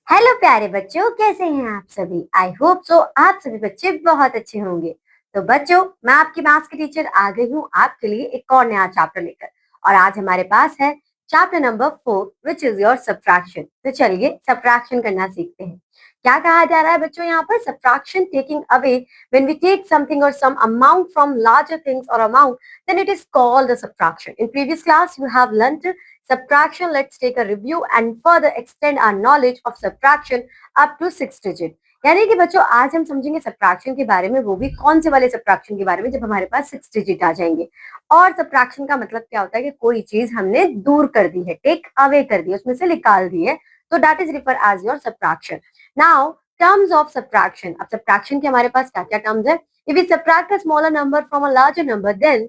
Hello प्यारे बच्चों, कैसे हैं आप सभी। आई होप सो आप सभी बच्चे बहुत अच्छे होंगे। तो बच्चों, मैं आपकी मैथ्स की टीचर आ गई हूँ आपके लिए एक और नया चैप्टर लेकर। और आज हमारे पास है chapter number 4 which is your subtraction. तो चलिए सब्ट्रैक्शन करना सीखते हैं। क्या कहा जा रहा है बच्चों यहाँ पर? Subtraction taking away when we take something or some amount from larger things or amount, then it is called the subtraction. In previous class you have learnt subtraction. Let's take a review and further extend our knowledge of subtraction up to 6 digit. यानी कि बच्चों आज हम समझेंगे subtraction के बारे में, वो भी कौन से वाले सब्ट्रैक्शन के बारे में जब हमारे पास 6 डिजिट आ जाएंगे। और सब्ट्रैक्शन का मतलब क्या होता है कि कोई चीज हमने दूर कर दी है, टेक अवे कर दी है, उसमें से निकाल दी है, तो that is refer as your subtraction. Now terms of subtraction. अब सब्ट्रैक्शन के हमारे पास क्या क्या टर्म्स है? If we subtract a smaller number from a larger number, then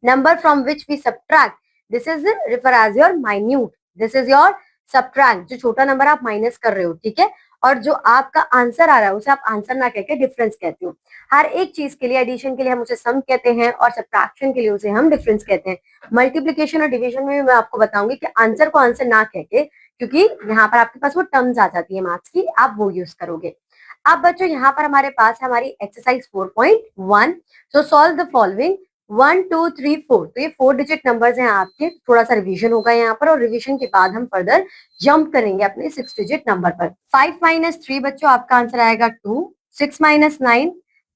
number from which we subtract, this is refer as your minute, this is your subtract, जो छोटा number आप माइनस कर रहे हो, ठीक है। और जो आपका आंसर आ रहा है उसे आप आंसर ना कहकर डिफरेंस कहते हो। हर एक चीज के लिए, एडिशन के लिए हम उसे सम कहते हैं और सब्ट्रैक्शन के लिए उसे हम डिफरेंस कहते हैं। मल्टीप्लीकेशन और डिवीजन में भी मैं आपको बताऊंगी कि आंसर को आंसर ना कहके, क्योंकि यहाँ पर आपके पास वो टर्म्स आ जाती है मैथ्स की, आप वो यूज करोगे। अब बच्चों यहाँ पर हमारे पास है हमारी exercise 4.1। So solve the following 1 2 3 4। तो ये 4 डिजिट नंबर्स हैं आपके। थोड़ा सा रिवीजन होगा यहाँ पर और रिवीजन के बाद हम फर्दर जंप करेंगे अपने 6 डिजिट नंबर पर। 5 - 3 बच्चों आपका आंसर आएगा 2। 6 - 9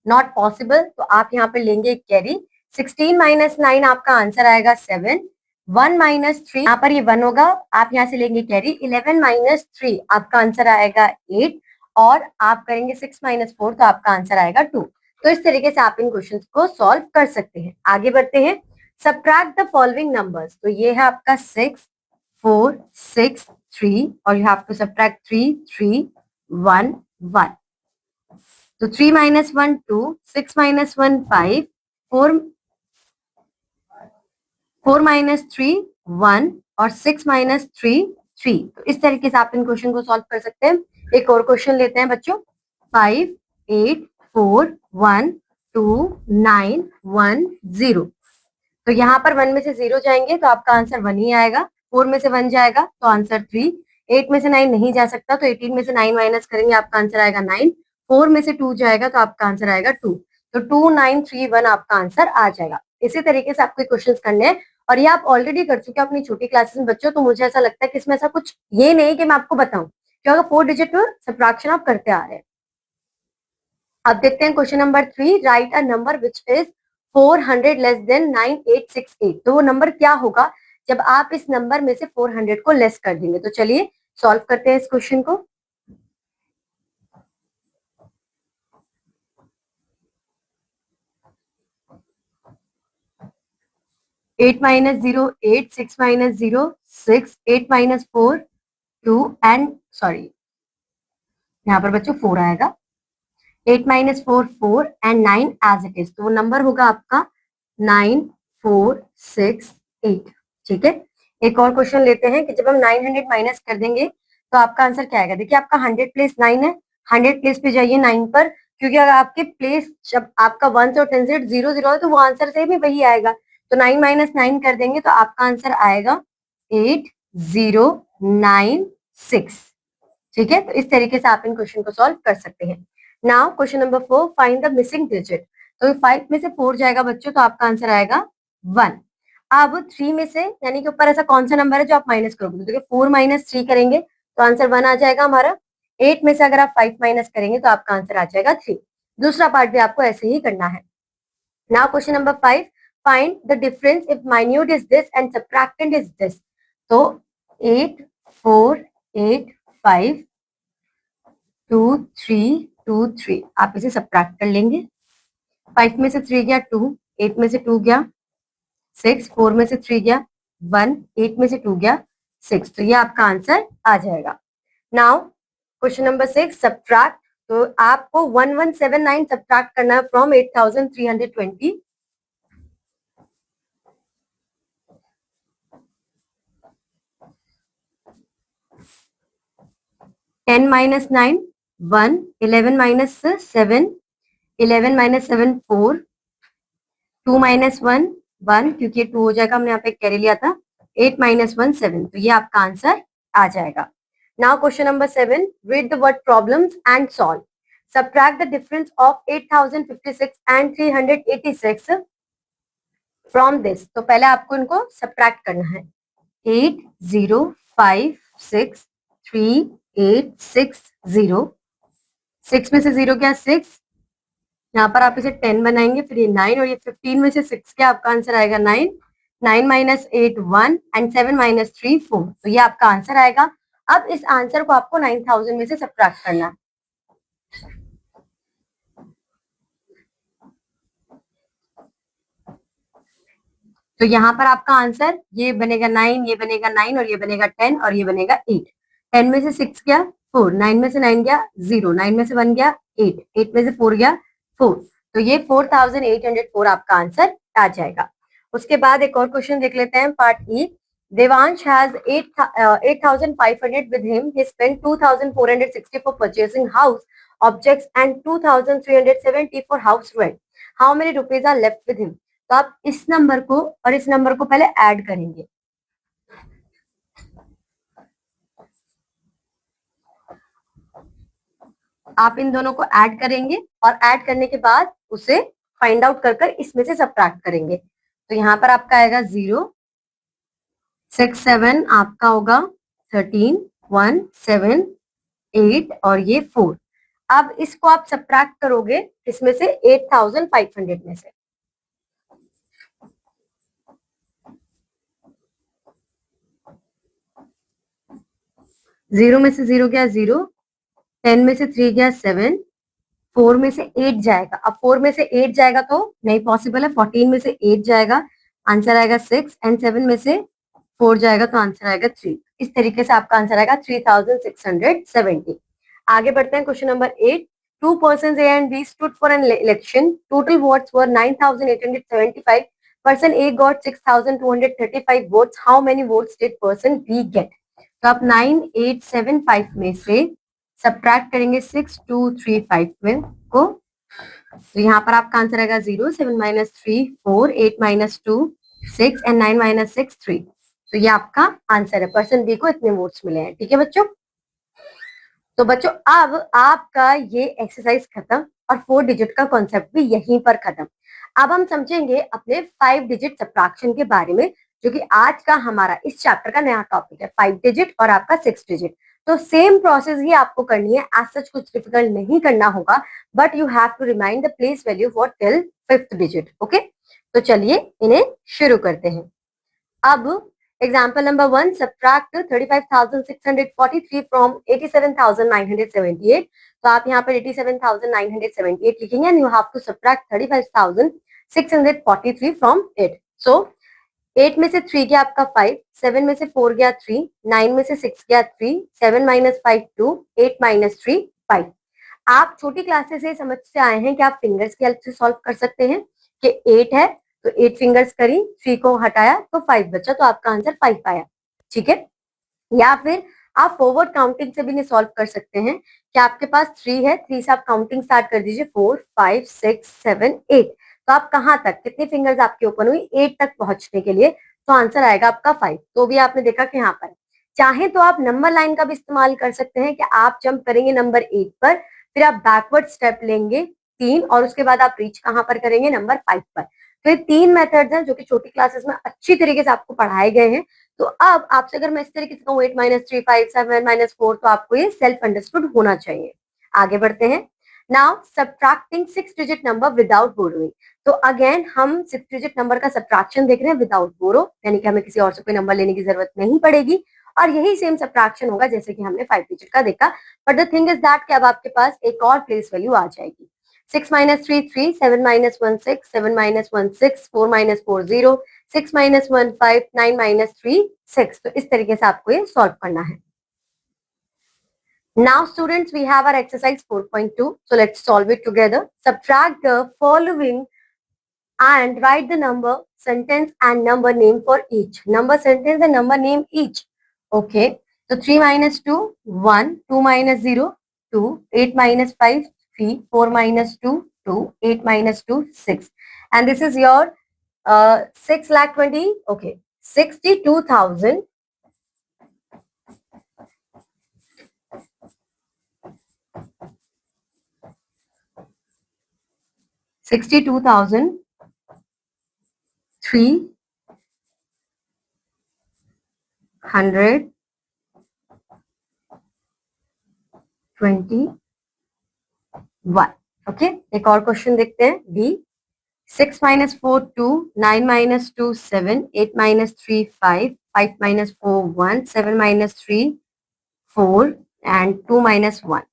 नॉट पॉसिबल, तो आप यहाँ पे लेंगे कैरी। 16 - 9 आपका आंसर आएगा 7। 1 - 3 यहाँ पर ये 1 होगा, आप यहाँ से लेंगे कैरी। 11 - 3 आपका आंसर आएगा 8 और आप करेंगे 6 - 4 तो आपका आंसर आएगा 2। तो इस तरीके से आप इन क्वेश्चंस को सॉल्व कर सकते हैं। आगे बढ़ते हैं। Subtract the following numbers. तो ये है आपका 6 4 6 3 और यू हैव टू सब्ट्रैक्ट 3 3 1 1। तो 3 - 1 2, 6 - 1 5, 4 -3 1 और 6 - 3 3। तो इस तरीके से आप इन क्वेश्चन को सॉल्व कर सकते हैं। एक और क्वेश्चन लेते हैं बच्चों। 5 8 4 1 2 9 1 0। तो यहाँ पर 1 में से 0 जाएंगे तो आपका आंसर 1 ही आएगा। 4 में से 1 जाएगा तो आंसर 3। 8 में से 9 नहीं जा सकता तो 18 में से 9 माइनस करेंगे, आपका आंसर आएगा 9। 4 में से 2 जाएगा तो आपका आंसर आएगा 2। तो 2 9 3 1 आपका आंसर आ जाएगा। इसी तरीके से आपको क्वेश्चंस करने हैं और ये आप ऑलरेडी कर चुके हैं अपनी छोटी क्लासेस में बच्चों। तो मुझे ऐसा लगता है कि इसमें ऐसा कुछ ये नहीं कि मैं आपको बताऊं, क्योंकि 4 डिजिट सब्ट्रैक्शन आप करते आ रहे हैं। अब देखते हैं question number 3। Right a number which is 400 less than 9868। तो वो नंबर क्या होगा जब आप इस नंबर में से 400 को लेस कर देंगे। तो चलिए सॉल्व करते हैं इस क्वेश्चन को। एट माइनस 0 8, 6 - 0 6, 8 - 4 2 एंड सॉरी यहाँ पर बच्चों 4 आएगा। 8 - 4 4 एंड 9 एज इट इज। तो वो नंबर होगा आपका 9468। ठीक है। एक और क्वेश्चन लेते हैं कि जब हम 900 माइनस कर देंगे तो आपका आंसर क्या आएगा। देखिए आपका 100 प्लेस 9 है, 100 प्लेस पे जाइए 9 पर, क्योंकि अगर आपके प्लेस जब आपका 1 से 10 से 0 0 है तो वो आंसर से भी वही आएगा। तो 9 - 9 कर देंगे तो आपका आंसर आएगा 8096। ठीक है। तो इस तरीके से आप इन क्वेश्चन को सॉल्व कर सकते हैं। Now question number 4, find the missing digit. तो 5 में से 4 जाएगा बच्चों तो आपका आंसर आएगा 1। अब 3 में से यानी कि ऊपर ऐसा कौन सा नंबर है जो आप माइनस करोगे। तो देखिए 4 - 3 करेंगे तो आंसर 1 आ जाएगा हमारा। 8 में से अगर आप 5 माइनस करेंगे तो आपका आंसर आ जाएगा 3। दूसरा पार्ट भी आपको ऐसे ही करना है। Now question number 5, find the difference if minuend is this and subtrahend is this. तो 8 4 8 5 2 3 2 3 आप इसे सब्ट्रैक्ट कर लेंगे। 5 में से 3 गया 2, 8 में से 2 गया 6, 4 में से 3 गया 1, 8 में से 2 गया 6। तो ये आपका आंसर आ जाएगा। Now question number 6, subtract. तो आपको 1179 सब्ट्रैक्ट करना है फ्रॉम 8320। 10 - 9 1, 11 - 7 11 - 7 4, 2 - 1 1, क्योंकि 2 हो जाएगा, हमने यहाँ पे कैरी लिया था। 8 - 1 7। तो ये आपका आंसर आ जाएगा। Now question number 7. Read the word problems and solve. Subtract the difference of 8056 and 386 from this. तो पहले आपको इनको subtract करना है. 80563860. 6 में से 0 क्या? 6. यहाँ पर आप इसे 10 बनाएंगे, फिर ये 9 और ये 15 में से 6 क्या? आपका आंसर आएगा 9. 9 माइनस 8 1 एंड 7 माइनस 3 4. तो ये आपका आंसर आएगा. अब इस आंसर को आपको 9000 में से सब्ट्रैक्ट करना है. तो यहाँ पर आपका आंसर ये बनेगा 9, ये बनेगा 9 और ये बनेगा 10 और ये बनेगा 8. 10 में से 6 गया 4, 9 में से 9 गया 0, 9 में से 1 गया 8, 8 में से 4 गया 4. तो ये 4804 आपका आंसर आ जाएगा. उसके बाद एक और क्वेश्चन देख लेते हैं, part E. Devansh has 8,500 with him. He spent 2,460 for purchasing house objects and 2,370 for house rent. How many rupees are left with him? तो आप इस नंबर को और इस नंबर को पहले ऐड करेंगे. आप इन दोनों को ऐड करेंगे और ऐड करने के बाद उसे फाइंड आउट कर कर इसमें से सब्ट्रैक्ट करेंगे. तो यहाँ पर आपका आएगा 0, 6 7 आपका होगा 13 1 7 8 और ये 4. अब इसको आप सब्ट्रैक्ट करोगे इसमें से 8500 में से. 0 में से 0 गया 0, 10 में से 3 गया 7, 4 में से 8 जाएगा. अब 4 में से 8 जाएगा तो नहीं पॉसिबल है. 14 में से 8 जाएगा, आंसर आएगा 6 एंड 7 में से 4 जाएगा तो आंसर आएगा 3. इस तरीके से आपका आंसर आएगा 3670. आगे बढ़ते हैं. Question number 8. Two persons A and B stood for an election. Total votes were 9,875. Person A got 6,235 votes. How many votes did person B get? तो आप 9875 में से सब्ट्रैक्ट करेंगे 6235 में को. तो यहाँ पर आपका आंसर आएगा 0, 7 माइनस 3 4, 8 माइनस 2 6 एंड 9 माइनस 6 3. तो ये आपका आंसर है. पर्सन बी को इतने वोट्स मिले हैं. ठीक है बच्चों. तो बच्चों अब आपका ये एक्सरसाइज खत्म और 4 डिजिट का कॉन्सेप्ट भी यहीं पर खत्म. अब हम समझेंगे अपने 5 डिजिट सब्ट्रैक्शन के बारे में, जो कि आज का हमारा इस चैप्टर का नया टॉपिक है. 5 डिजिट और आपका 6 डिजिट. तो सेम प्रोसेस ही आपको करनी है. एज सच कुछ डिफिकल्ट नहीं करना होगा, but you have to remind the place value for till 5th digit. Okay, तो चलिए इन्हें शुरू करते हैं. अब एग्जाम्पल नंबर 1. Subtract 35,643 from 87,978. तो आप यहाँ पर 87,978 लिखेंगे and you have to subtract 35,643 from it. So 8 में से 3 गया आपका 5, 7 में से 4 गया 3, 9 में से 6 गया 3, 7 माइनस 5 2, 8 माइनस 3 5. आप छोटी क्लासेस से समझ से आए हैं कि आप फिंगर्स की हेल्प से सॉल्व कर सकते हैं कि 8 है तो 8 फिंगर्स करी, 3 को हटाया तो 5 बचा, तो आपका आंसर 5 आया. ठीक है. या फिर आप फॉरवर्ड काउंटिंग से भी सॉल्व कर सकते हैं कि आपके पास 3 है, 3 से आप काउंटिंग स्टार्ट कर दीजिए 4 5 6 7 8. तो आप कहाँ तक, कितनी फिंगर्स आपकी ओपन हुई? 8 तक पहुंचने के लिए. तो आंसर आएगा आपका 5. तो भी आपने देखा कि यहाँ पर चाहे तो आप नंबर लाइन का भी इस्तेमाल कर सकते हैं कि आप जंप करेंगे नंबर 8 पर, फिर आप बैकवर्ड स्टेप लेंगे 3 और उसके बाद आप रीच कहाँ पर करेंगे? नंबर 5 पर. तो ये 3 मेथड्स हैं जो कि छोटी क्लासेस में अच्छी तरीके से आपको पढ़ाए गए हैं. तो अब आपसे अगर मैं इस तरीके से कहूँ 8 माइनस 3 5 7 माइनस 4, तो आपको ये सेल्फ अंडरस्टूड होना चाहिए. आगे बढ़ते हैं. Now subtracting 6 digit number without borrowing. तो अगेन हम 6 डिजिट नंबर का सब्ट्रैक्शन देख रहे हैं विदाउट बोरो, यानी कि हमें किसी और से कोई नंबर लेने की जरूरत नहीं पड़ेगी. और यही सेम सब्ट्रैक्शन होगा जैसे कि हमने 5 डिजिट का देखा. But the thing is that कि अब आपके पास एक और प्लेस वैल्यू आ जाएगी. 6 minus 3 3, 7 minus 1 6, 7 minus 1 6, 4 minus 4 0, 6 minus 1 5, 9 minus 3 6. तो इस तरीके से आपको ये सॉल्व करना है. Now students, we have our exercise 4.2. So let's solve it together. Subtract the following and write the number, sentence and number name for each. Number, sentence and number name each. Okay. So 3 minus 2 1, 2 minus 0 2, 8 minus 5 3, 4 minus 2 2, 8 minus 2 6. And this is your 6 lakh 20. Okay. 62,000 62,321। Okay, एक और question देखते हैं। B 6 minus 4 2, 9 minus 2 7, 8 minus 3 5, 5 minus 4 1, 7 minus 3 4 and 2 minus 1।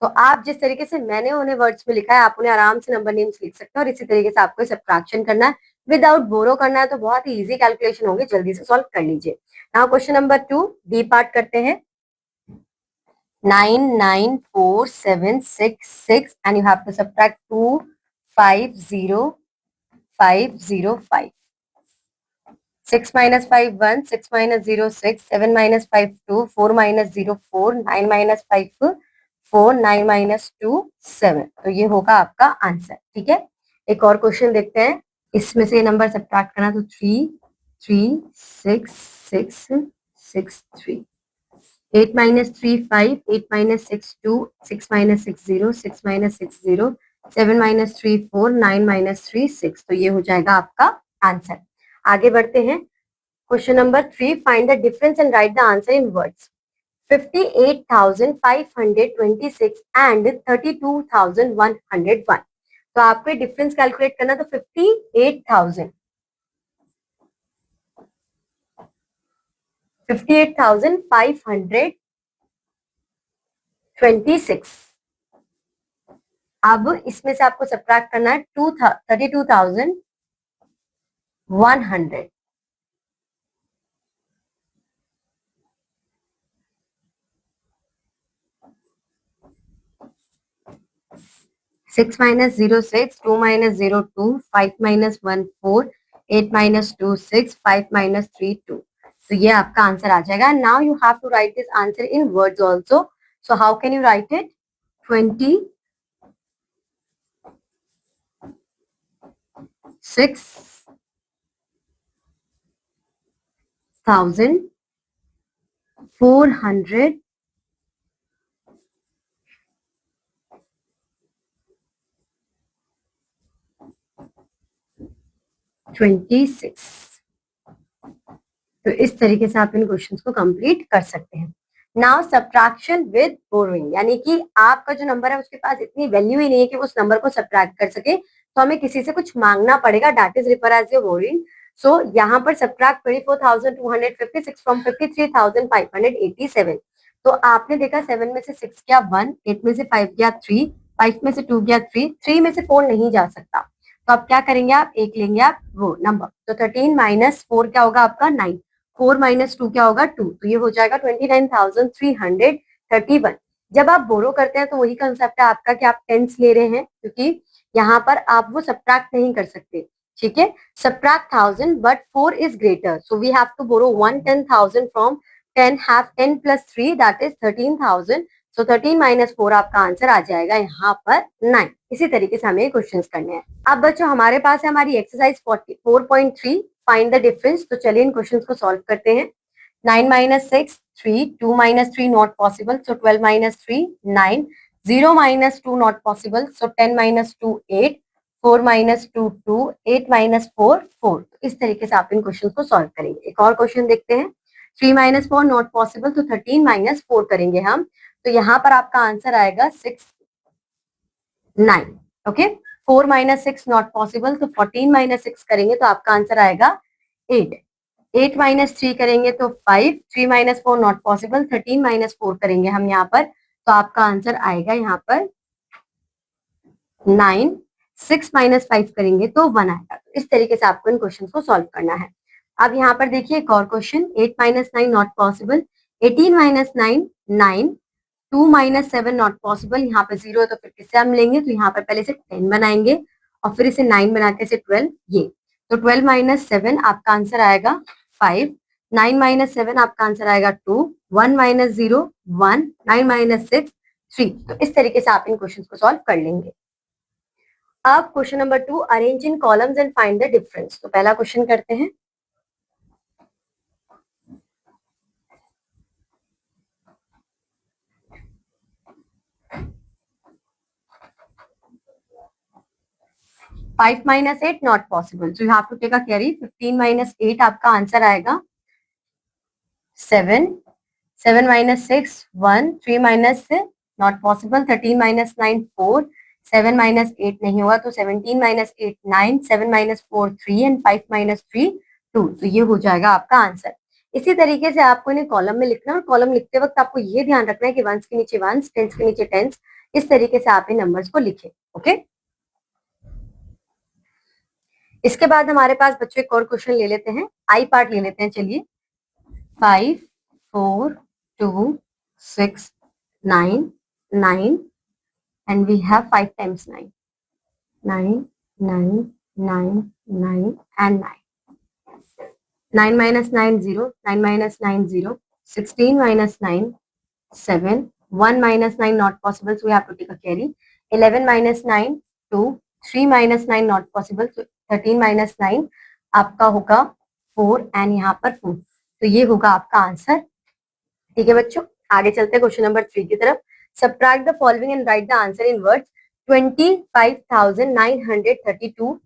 तो आप जिस तरीके से मैंने उन्हें वर्ड्स में लिखा है, आप उन्हें आराम से नंबर नेम्स लिख सकते हैं, और इसी तरीके से आपको सब्ट्रैक्शन करना है विदाउट बोरो करना है, तो बहुत ही इजी कैलकुलेशन होगी, जल्दी से सॉल्व कर लीजिए। Now question number 2 D part करते हैं। 9 9 4 7 6 6 and you have to subtract 2 5 0 5 0 5। 6 minus 5 1, 6 minus 0 6, 7 minus 5 2, 4 minus 0 4, 9 minus 5 4, 9 minus 2 7। तो ये होगा आपका आंसर। ठीक है, एक और क्वेश्चन देखते हैं। इसमें से नंबर सब्ट्रैक्ट करना, तो 3 3 6 6 6 3। 8 minus 3 5, 8 minus 6 2, 6 minus 6 0, 6 minus 6 0, 7 minus 3 4, 9 minus 3 6। तो ये हो जाएगा आपका आंसर। आगे बढ़ते हैं। Question number 3 find the difference and right the answer in words. 58,526 and 32,101। तो आपको डिफरेंस कैलकुलेट करना, तो 58,526। अब इसमें से आपको सब्ट्रैक्ट करना है 32,100। 6 minus 0 6, 2 minus 0 2, 5 minus 1 4, 8 minus 2 6, 5 minus 3 2। तो ये आपका आंसर आ जाएगा। Now you have to write this answer in words also. So how can you write it? 26,400 26। तो इस तरीके से आप इन क्वेश्चंस को कंप्लीट कर सकते हैं। नाउ सब्ट्रैक्शन विद बोरोइंग, यानी कि आपका जो नंबर है उसके पास इतनी वैल्यू ही नहीं है कि वो उस नंबर को सब्ट्रैक्ट कर सके, तो हमें किसी से कुछ मांगना पड़ेगा, that is refer as your borrowing. So यहाँ पर सब्ट्रैक्ट 24,256 फ्रॉम 53,587। तो आपने देखा 7 में से 6 गया 1, 8 में से 5 गया 3, 5 में से 2 गया 3, 3 में से 4 नहीं जा सकता, तो आप क्या करेंगे, आप एक लेंगे आप वो नंबर, तो 13 माइनस 4 क्या होगा आपका 9, 4 माइनस 2 क्या होगा 2, तो ये हो जाएगा 29,331। जब आप बोरो करते हैं तो वही कंसेप्ट है आपका कि आप टेंस ले रहे हैं, क्योंकि यहाँ पर आप वो सब्ट्रैक्ट नहीं कर सकते। ठीक है, subtract 1000 but 4 is greater, so we have to borrow 110,000 from 10 have 10 plus 3 that is 13,000। So 13 minus 4 आपका आंसर आ जाएगा यहाँ पर 9। इसी तरीके से हमें क्वेश्चंस करने हैं। अब बच्चों हमारे पास है हमारी एक्सरसाइज 4.3 फाइंड द डिफरेंस। तो चलिए इन क्वेश्चंस को सॉल्व करते हैं। 9 minus 6 3, 2 minus 3 not possible, so 12 minus 3 9, 0 minus 2 not possible, so 10 minus 2 8, 4 minus 2 2, 8 minus 4 4। इस तरीके से आप इन क्वेश्चन को सॉल्व करेंगे। एक और क्वेश्चन देखते हैं। 3 minus 4 not possible, तो 13 minus 4 करेंगे हम, तो यहाँ पर आपका आंसर आएगा 6 9। ओके, 4 minus 6 not possible, तो 14 minus 6 करेंगे तो आपका आंसर आएगा 8। 8 माइनस 3 करेंगे तो 5, 3 माइनस 4 नॉट पॉसिबल, 13 माइनस 4 करेंगे हम यहाँ पर, तो आपका आंसर आएगा यहाँ पर 9। 6 माइनस 5 करेंगे तो 1 आएगा। तो इस तरीके से आपको इन क्वेश्चन को सॉल्व करना है। अब यहाँ पर देखिए एक और question, 8 minus 9 not possible, 18 minus 9 9, 2 minus 7 not possible, यहाँ पर 0 है तो फिर किससे हम लेंगे, तो यहाँ पर पहले से 10 बनाएंगे और फिर इसे 9 बनाते से 12, ये तो 12 माइनस 7 आपका आंसर आएगा 5, 9 माइनस 7 आपका आंसर आएगा 2, 1 माइनस 0 1, 9 माइनस 6 3। तो इस तरीके से आप इन क्वेश्चन को सॉल्व कर लेंगे। अब question number 2, arrange in columns and find the difference. तो पहला क्वेश्चन करते हैं। 5 minus 8 not possible, so you have to take a carry. 15 minus 8 आपका आंसर आएगा 7. 7 minus 6 1. 3 minus not possible. 13 minus 9 4. 7 minus 8 नहीं होगा, तो 17 minus 8 9. 7 minus 4 3 and 5 minus 3 2. तो ये हो जाएगा आपका आंसर। इसी तरीके से आपको इन्हें कॉलम में लिखना है, और कॉलम लिखते वक्त आपको ये ध्यान रखना है कि वंस के नीचे वंस, टेंस के नीचे टेंस, इस तरीके से आप इन नंबर्स को लिखें। ओके, इसके बाद हमारे पास बच्चों एक और क्वेश्चन ले लेते हैं, आई पार्ट ले लेते हैं। चलिए, 5 4 2 6 9 9 and we have 5 times 9 9 9 9 9 and 9. 9 minus 9 0. 9 minus 9 0. 16 minus 9 7. 1 minus 9 not possible, so we have to take a carry. 11 minus 9 2. 3 minus 9 not possible, so 13 minus 9 आपका होगा 4 and यहाँ पर 4, तो ये होगा आपका आंसर। ठीक है बच्चों, आगे चलते हैं क्वेश्चन नंबर 3 की तरफ। Subtract the following and right the answer in words. 25,932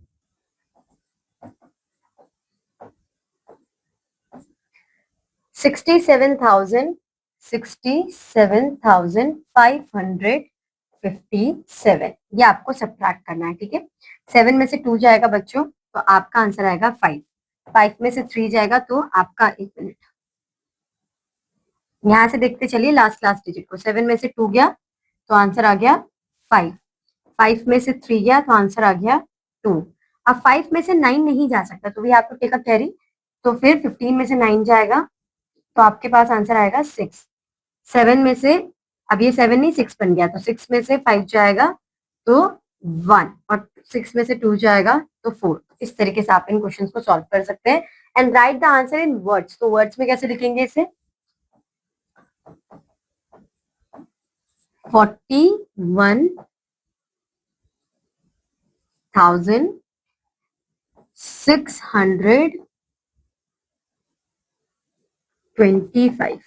67,557 ये आपको सब्ट्रैक्ट करना है। ठीक है, 7 में से 2 जाएगा बच्चों, तो आपका आंसर आएगा 5। 5 में से 3 जाएगा, तो आपका, एक मिनट, यहां से देखते चलिए लास्ट डिजिट को। 7 में से 2 गया तो आंसर आ गया 5। 5 में से 3 गया तो आंसर आ गया 2। अब 5 में से 9 नहीं जा सकता, तो we have to take a carry, तो फिर 15 में से 9 जाएगा, तो आपके पास आंसर आएगा 6। 7 में से, अब ये 7 नहीं 6 बन गया, तो 6 में से 5 जाएगा तो 1, और 6 में से 2 जाएगा तो 4। इस तरीके से आप इन क्वेश्चंस को सॉल्व कर सकते हैं। And right the answer in words, तो वर्ड्स में कैसे लिखेंगे इसे? 41,625,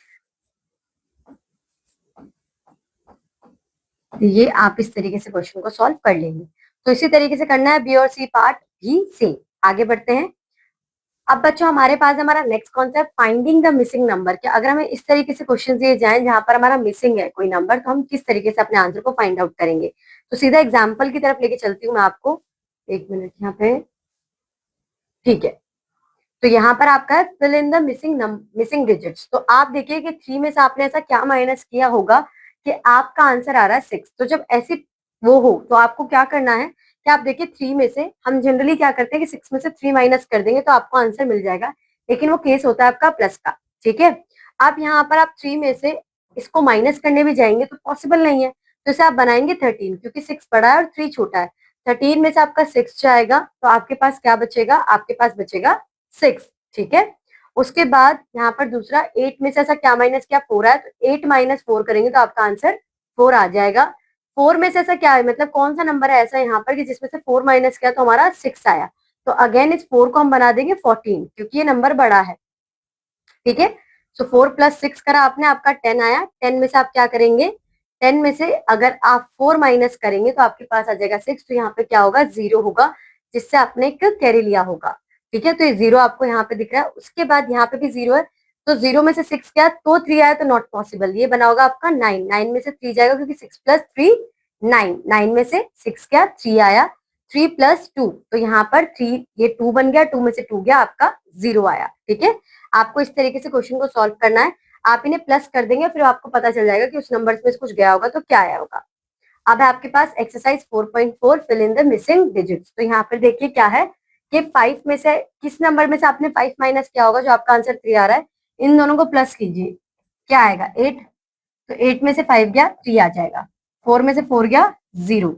ये आप इस तरीके से क्वेश्चन को सॉल्व कर लेंगे। तो इसी तरीके से करना है बी और सी पार्ट भी सेम। आगे बढ़ते हैं। अब बच्चों हमारे पास हमारा next concept finding the missing number. क्या अगर हमें इस तरीके से क्वेश्चन दिए जाएं जहां पर हमारा मिसिंग है कोई नंबर, तो हम किस तरीके से अपने आंसर को फाइंड आउट करेंगे? तो सीधा एग्जाम्पल की तरफ लेके चलती हूँ मैं आपको, एक मिनट यहाँ पे। ठीक है, तो यहाँ पर आपका है fill in the missing digits. तो आप देखिए कि 3 में से आपने ऐसा क्या माइनस किया होगा कि आपका आंसर आ रहा है 6। तो जब ऐसी वो हो तो आपको क्या करना है कि आप देखिए 3 में से हम जनरली क्या करते हैं कि 6 में से 3 माइनस कर देंगे तो आपको आंसर मिल जाएगा, लेकिन वो केस होता है आपका प्लस का। ठीक है, अब यहाँ पर आप 3 में से इसको माइनस करने भी जाएंगे तो पॉसिबल नहीं है, तो इसे आप बनाएंगे 13, क्योंकि 6 बड़ा है और 3 छोटा है। 13 में से आपका 6 जाएगा, तो आपके पास क्या बचेगा? आपके पास बचेगा 6। ठीक है, उसके बाद यहाँ पर दूसरा 8 में से ऐसा क्या माइनस किया? 4 है, तो 8 माइनस 4 करेंगे तो आपका आंसर 4 आ जाएगा। 4 में से ऐसा क्या है, मतलब कौन सा नंबर है ऐसा यहाँ पर कि जिसमें से 4 माइनस किया तो हमारा 6 आया? तो अगेन इस 4 को हम बना देंगे 14, क्योंकि ये नंबर बड़ा है। ठीक है, सो 4 प्लस 6 करा आपने, आपका 10 आया। 10 में से आप क्या करेंगे? 10 में से अगर आप 4 माइनस करेंगे तो आपके पास आ जाएगा 6, तो यहाँ पे क्या होगा? 0 होगा, जिससे आपने एक कैरी लिया होगा। ठीक है, तो ये 0 आपको यहाँ पे दिख रहा है। उसके बाद यहाँ पे भी 0 है, तो 0 में से 6 गया तो 3 आया, तो नॉट पॉसिबल। ये बना होगा आपका 9। 9 में से 3 जाएगा, क्योंकि 6 प्लस 3 9। 9 में से 6 गया, 3 आया। 3 प्लस 2, तो यहाँ पर 3, ये 2 बन गया, 2 में से 2 गया, आपका 0 आया। ठीक है, आपको इस तरीके से क्वेश्चन को सॉल्व करना है। आप इन्हें प्लस कर देंगे, फिर आपको पता चल जाएगा कि उस नंबर में से कुछ गया होगा तो क्या आया होगा। अब है आपके पास exercise 4.4 fill in the missing digits. तो यहाँ पर देखिए क्या है कि 5 में से किस नंबर में से आपने 5 माइनस किया होगा जो आपका आंसर 3 आ रहा है? इन दोनों को प्लस कीजिए, क्या आएगा? 8। तो 8 में से 5 गया, 3 आ जाएगा। 4 में से 4 गया, 0।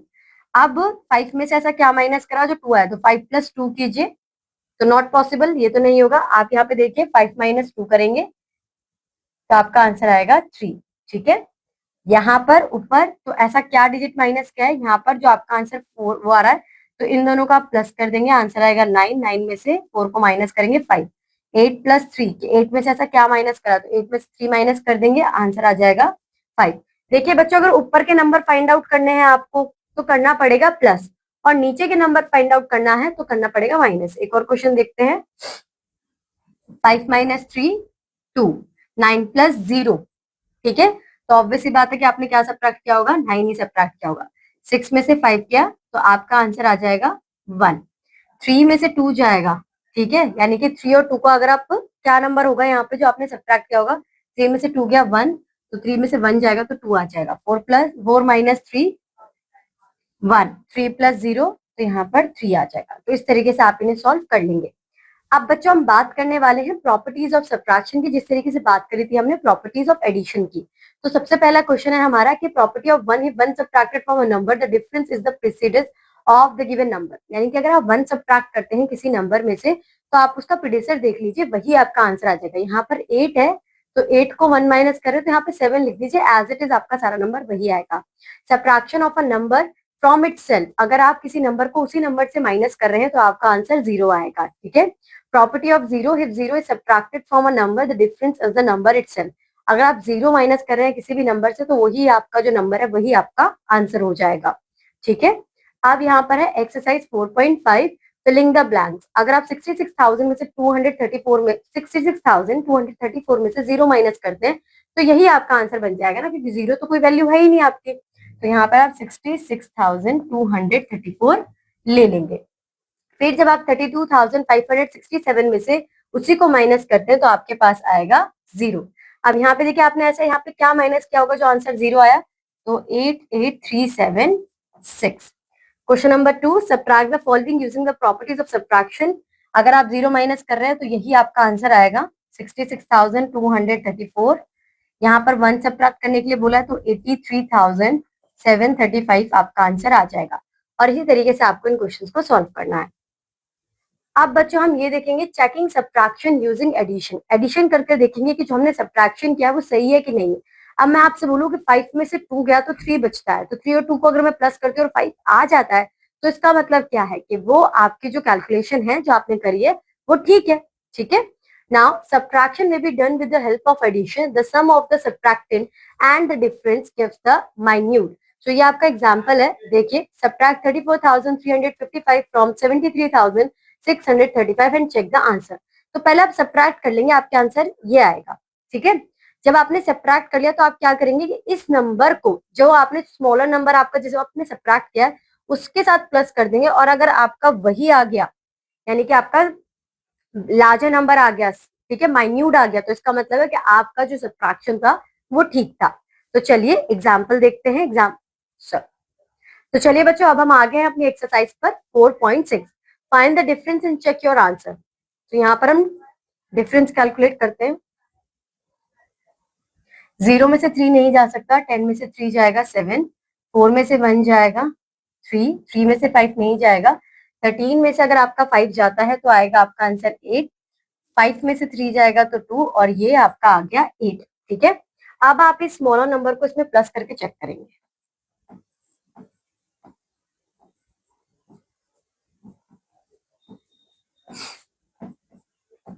अब 5 में से ऐसा क्या माइनस करा जो 2 आया? तो 5 प्लस 2 कीजिए, तो नॉट पॉसिबल, ये तो नहीं होगा। आप यहाँ पे देखिए 5 माइनस 2 करेंगे तो आपका आंसर आएगा 3। ठीक है, यहाँ पर ऊपर तो ऐसा क्या डिजिट माइनस किया है? यहाँ पर जो आपका आंसर 4 वो आ रहा है, तो इन दोनों का आप प्लस कर देंगे, आंसर आएगा 9। 9 में से 4 को माइनस करेंगे 5। 8 प्लस 3, 8 में से ऐसा क्या माइनस करा? तो 8 में से 3 माइनस कर देंगे, आंसर आ जाएगा 5। देखिए बच्चों, अगर ऊपर के नंबर फाइंड आउट करने हैं आपको तो करना पड़ेगा प्लस, और नीचे के नंबर फाइंड आउट करना है तो करना पड़ेगा माइनस। एक और क्वेश्चन देखते हैं। 5 माइनस 3 2, 9 प्लस 0, ठीक है। तो ऑब्वियस सी बात है कि आपने क्या सब्ट्रैक्ट किया होगा, 9 ही सब्ट्रैक्ट किया होगा। 6 में से 5 किया तो आपका आंसर आ जाएगा 1। 3 में से 2 जाएगा, ठीक है, यानी कि 3 और 2 को अगर आप क्या नंबर होगा यहाँ पे जो आपने सब्ट्रैक्ट किया होगा, 3 में से 2 गया 1, तो 3 में से 1 जाएगा तो 2 आ जाएगा। 4 माइनस 3 1, 3 प्लस 0, तो यहाँ पर 3 आ जाएगा। तो इस तरीके से आप इन्हें सॉल्व कर लेंगे। अब बच्चों हम बात करने वाले हैं प्रॉपर्टीज ऑफ सब्ट्रैक्शन की, जिस तरीके से बात करी थी हमने प्रॉपर्टीज ऑफ एडिशन की। तो सबसे पहला क्वेश्चन है हमारा कि property of one, if one subtracted from a number the difference is the precedence of the given number, यानी कि अगर आप वन सब्ट्रैक्ट करते हैं किसी नंबर में से तो आप उसका प्रीडेसेसर देख लीजिए, वही आपका आंसर आ जाएगा। यहाँ पर 8 है तो 8 को 1 माइनस करें तो यहाँ पे 7 लिख दीजिए, एज इट इज आपका सारा नंबर वही आएगा। Subtraction of a number from itself, अगर आप किसी नंबर को उसी नंबर से माइनस कर रहे हैं तो आपका आंसर 0 आएगा, ठीक है। Property of zero, if zero is subtracted from a number the difference is the number itself, अगर आप 0 माइनस कर रहे हैं किसी भी नंबर से तो वही आपका जो नंबर है वही आपका आंसर हो जाएगा, ठीक है। अब यहाँ पर है एक्सरसाइज 4.5 फिलिंग द ब्लैंक्स। अगर आप 66,000 में से 234 में 66,234 में से 0 माइनस करते हैं तो यही आपका आंसर बन जाएगा ना, क्योंकि 0 तो कोई वैल्यू है ही नहीं आपकी। तो यहाँ पर आप 66,234 ले लेंगे। फिर जब आप 32,567 में से उसी को माइनस करते हैं तो आपके पास आएगा 0। अब यहाँ पे देखिए आपने ऐसे यहाँ पे क्या माइनस किया होगा जो आंसर 0 आया, तो 88376। Question number 2, subtract the following using the properties of subtraction. अगर आप 0 माइनस कर रहे हैं तो यही आपका आंसर आएगा 66,234। यहाँ पर 1 सब्ट्रैक्ट करने के लिए बोला है तो 83,735 आपका आंसर आ जाएगा। और इसी तरीके से आपको इन क्वेश्चंस को सॉल्व करना है। अब बच्चों हम ये देखेंगे checking subtraction using addition. Addition करके देखेंगे कि जो हमने सब्ट्रैक्शन किया वो सही है कि नहीं। अब मैं आपसे बोलूं कि 5 में से 2 गया तो 3 बचता है, तो 3 और 2 को अगर मैं प्लस करती हूँ और 5 आ जाता है तो इसका मतलब क्या है कि वो आपकी जो कैलकुलेशन है जो आपने करी है वो ठीक है, ठीक है। नाउ सब्ट्रैक्शन में be done with the help of addition, the sum of the subtrahend and the difference gives the minuend. तो ये आपका एग्जांपल है, देखिए subtract 34,355 from 73,635 and check the answer. तो पहले आप सब्ट्रैक्ट कर लेंगे, आपके आंसर ये आएगा, ठीक है। जब आपने सब्ट्रैक्ट कर लिया तो आप क्या करेंगे कि इस नंबर को जो आपने स्मॉलर नंबर आपका जिसे आपने सब्ट्रैक्ट किया है उसके साथ प्लस कर देंगे, और अगर आपका वही आ गया यानी कि आपका लार्जर नंबर आ गया, ठीक है, माइन्यूट आ गया, तो इसका मतलब है कि आपका जो सब्ट्रैक्शन था वो ठीक था। तो चलिए एग्जाम्पल देखते हैं। तो चलिए बच्चों अब हम आ गए हैं अपनी एक्सरसाइज पर 4.6, find the difference and check your answer. तो यहाँ पर हम डिफरेंस कैलकुलेट करते हैं। 0 में से 3 नहीं जा सकता, 10 में से 3 जाएगा 7, 4 में से 1 जाएगा 3, 3 में से 5 नहीं जाएगा, 13 में से अगर आपका 5 जाता है तो आएगा आपका आंसर 8, 5 में से 3 जाएगा तो 2, और ये आपका आ गया 8, ठीक है। अब आप इस स्मॉलर नंबर को इसमें प्लस करके चेक करेंगे।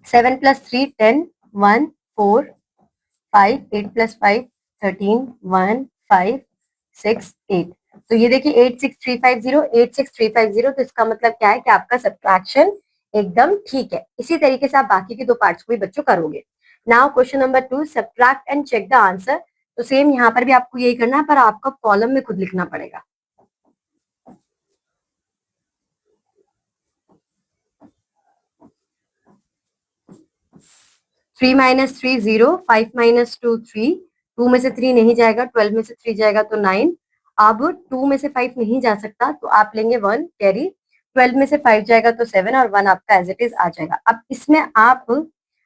7 प्लस 3 10, 1 4 5, 8 प्लस 5 13, 1 5 6 8। तो ये देखिए 86350, 86350, तो इसका मतलब क्या है कि आपका सब्ट्रैक्शन एकदम ठीक है। इसी तरीके से आप बाकी के दो पार्ट्स को भी बच्चों करोगे। Now question number 2, subtract and check the answer. तो सेम यहाँ पर भी आपको यही करना है, पर आपका कॉलम में खुद लिखना पड़ेगा। थ्री माइनस 3 0, 5 माइनस 2 3, 2 में से 3 नहीं जाएगा, 12 में से 3 जाएगा तो 9। अब 2 में से 5 नहीं जा सकता तो आप लेंगे 1 कैरी, 12 में से 5 जाएगा तो 7, और 1 आपका एज इट इज आ जाएगा। अब इसमें आप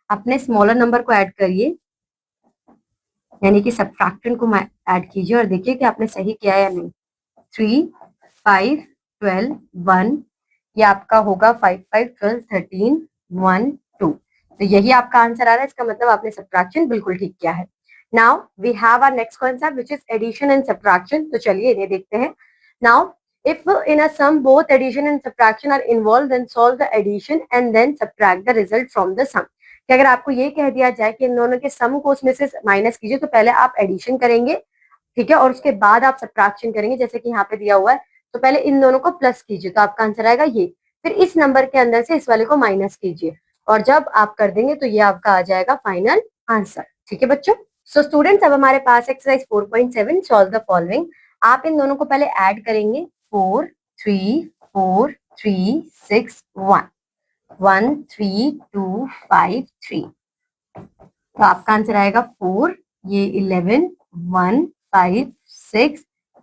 अपने स्मॉलर नंबर को ऐड करिए, यानी कि सब्ट्रैक्टेंट को ऐड कीजिए और देखिए कि आपने सही किया या नहीं। 3 5 12 1, ये आपका होगा 5 5 12 13 1 2। तो यही आपका आंसर आ रहा है, इसका मतलब आपने सब्ट्रैक्शन बिल्कुल ठीक किया है। Now we have our next concept which is addition and subtraction. तो चलिए इन्हें देखते हैं। Now if in a sum both addition and subtraction are involved then solve the addition and then subtract the result from the sum। कि अगर आपको ये कह दिया जाए कि इन दोनों के सम को उसमें से माइनस कीजिए तो पहले आप एडिशन करेंगे, ठीक है, और उसके बाद आप सब्ट्रैक्शन करेंगे, जैसे कि यहाँ पे दिया हुआ है तो पहले इन दोनों को प्लस कीजिए, तो आपका आंसर आएगा ये। फिर इस नंबर के अंदर से इस वाले को माइनस कीजिए, और जब आप कर देंगे तो ये आपका आ जाएगा फाइनल आंसर। ठीक है बच्चों। सो स्टूडेंट्स, अब हमारे पास एक्सरसाइज 4.7 सॉल्व द फॉलोइंग। आप इन दोनों को पहले ऐड करेंगे, 4 3 4 3 6 1 1 3 2 5 3। तो आपका आंसर आएगा 4, ये 11 1 5 6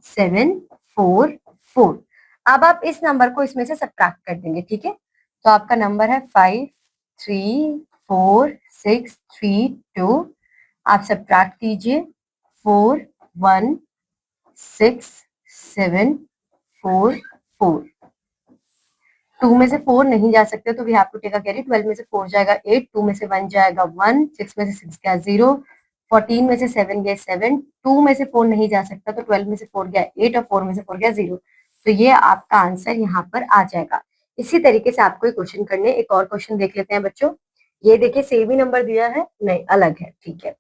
7 4 4। अब आप इस नंबर को इसमें से सब्ट्रैक्ट कर देंगे। ठीक है, तो आपका नंबर है 5 3 4 6 3 2। आप सब्ट्रैक्ट कीजिए, 4 1 6 7 4 4। 2 में से 4 नहीं जा सकते, तो we have to take a carry. 12 में से 4 जाएगा 8, 2 में से 1 जाएगा 1, 6 में से 6 गया 0, 14 में से 7 गया 7, 2 में से 4 नहीं जा सकता, तो 12 में से 4 गया 8 और 4 में से 4 गया 0। तो ये आपका आंसर यहाँ पर आ जाएगा। इसी तरीके से आपको क्वेश्चन करने, एक और क्वेश्चन देख लेते हैं बच्चों। ये देखिए सेम ही नंबर दिया है, नहीं अलग है। ठीक है,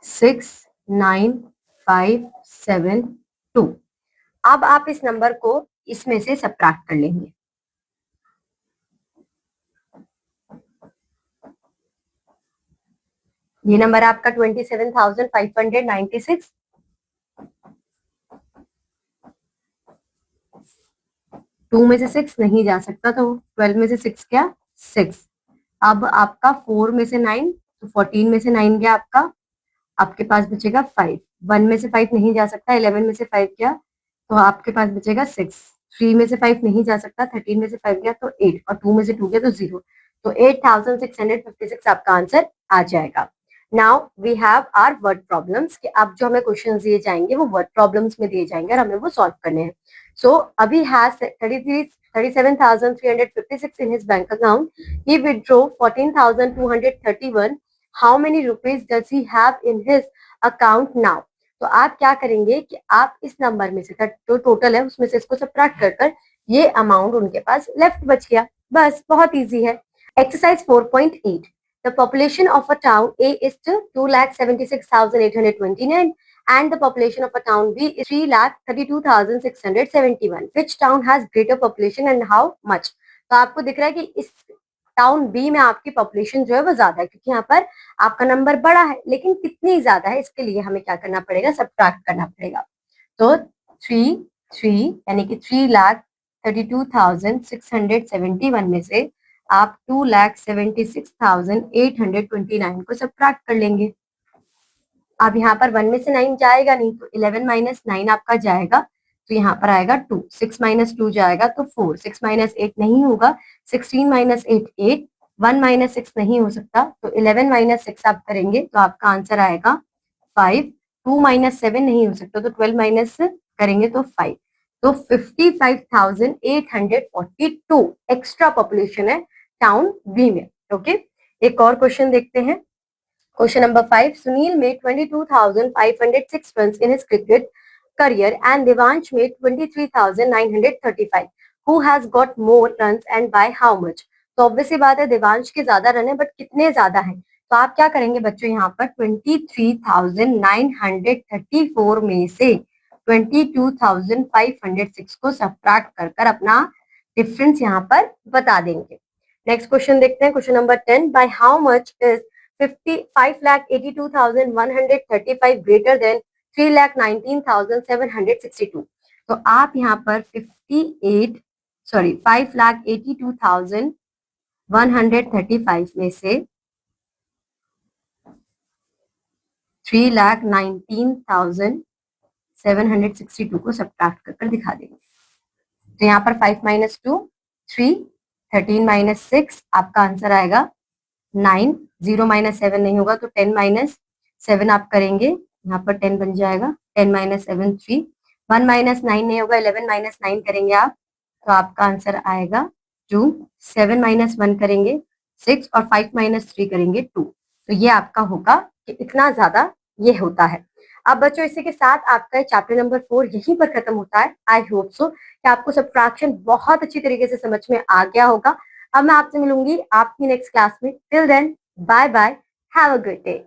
सिक्स 9 5 7 2। अब आप इस नंबर को इसमें से सब्ट्रैक्ट कर लेंगे। ये नंबर आपका 27,596। 2 में से 6 नहीं जा सकता, तो 12 में से 6 क्या 6। अब आपका 4 में से 9, तो 14 में से 9 गया आपका, आपके पास बचेगा 5। 1 में से 5 नहीं जा सकता, 11 में से 5 गया, तो आपके पास बचेगा 6। 3 में से 5 नहीं जा सकता, 13 में से 5 गया तो 8, और 2 में से 2 गया तो 0। तो 8,656 आपका आंसर आ जाएगा। Now we have our word problems, कि अब जो हमें क्वेश्चंस दिए जाएंगे वो वर्ड प्रॉब्लम्स में दिए जाएंगे और हमें वो सॉल्व करने हैं। सो अभी has 37,356 in his bank account. He withdrew 14,231. How many rupees does he have in his account now? तो आप क्या करेंगे कि आप इस नंबर में से जो टोटल है उसमें से इसको सब्ट्रैक्ट कर कर ये अमाउंट उनके पास लेफ्ट बच गया। बस बहुत इजी है। Exercise 4.8। The population of a town A is to 2,76,829 and the population of a town B is 3,32,671. Which town has greater population and how much? तो आपको दिख रहा है कि इस टाउन बी में आपकी पॉपुलेशन जो है वो ज्यादा है, क्योंकि यहाँ पर आपका नंबर बड़ा है, लेकिन कितनी ज्यादा है इसके लिए हमें क्या करना पड़ेगा, सब्ट्रैक्ट करना पड़ेगा। तो 3 यानी कि 3,32,671 में से आप 2,76,829 को सब्ट्रैक्ट कर लेंगे। अब यहाँ पर 1 में से 9 जाएगा नहीं, तो 11 माइनस 9 आपका जाएगा, तो यहाँ पर आएगा 2। 6 माइनस 2 जाएगा तो 4। 6 माइनस 8 नहीं होगा, 16 माइनस 8 8। 1 माइनस 6 नहीं हो सकता, तो 11 माइनस 6 आप करेंगे तो आपका आंसर आएगा 5। 2 माइनस 7 नहीं हो सकता, तो 12 माइनस करेंगे तो 5। तो 55,842 एक्स्ट्रा पॉपुलेशन है टाउन बी में। ओके, एक और क्वेश्चन देखते हैं। Question number 5. Sunil made 22,506 runs in his cricket career and Devansh made 23,935. Who has got more runs and by how much? तो ऑब्वियस सी बात है देवांश के ज्यादा रन है, बट कितने ज्यादा हैं? तो आप क्या करेंगे बच्चों, यहाँ पर 23,934 में से 22,506 को सब्ट्रैक्ट कर कर अपना डिफरेंस यहाँ पर बता देंगे। नेक्स्ट क्वेश्चन देखते हैं। Question number 10. By how much is 5,82,135 greater than 3,19,762? तो आप यहाँ पर 5,82,135 में से 3,19,762 को सब्ट्रैक्ट कर दिखा देंगे। तो यहाँ पर 5 माइनस 2 3, 13 माइनस 6 आपका आंसर आएगा 9। 0 माइनस 7 नहीं होगा, तो 10 माइनस 7 आप करेंगे, यहाँ पर 10 बन जाएगा। 10 माइनस 7 3। 1 माइनस 9 नहीं होगा, 11 माइनस 9 करेंगे आप, तो आपका आंसर आएगा 2। 7 माइनस 1 करेंगे 6, और 5 माइनस 3 करेंगे 2। तो ये आपका होगा कि इतना ज्यादा ये होता है। अब बच्चों इसी के साथ आपका चैप्टर नंबर 4 यहीं पर खत्म होता है। आई होप सो कि आपको सब्ट्रैक्शन बहुत अच्छी तरीके से समझ में आ गया होगा। अब मैं आपसे मिलूंगी आपकी नेक्स्ट क्लास में। Till then bye bye, have a good day.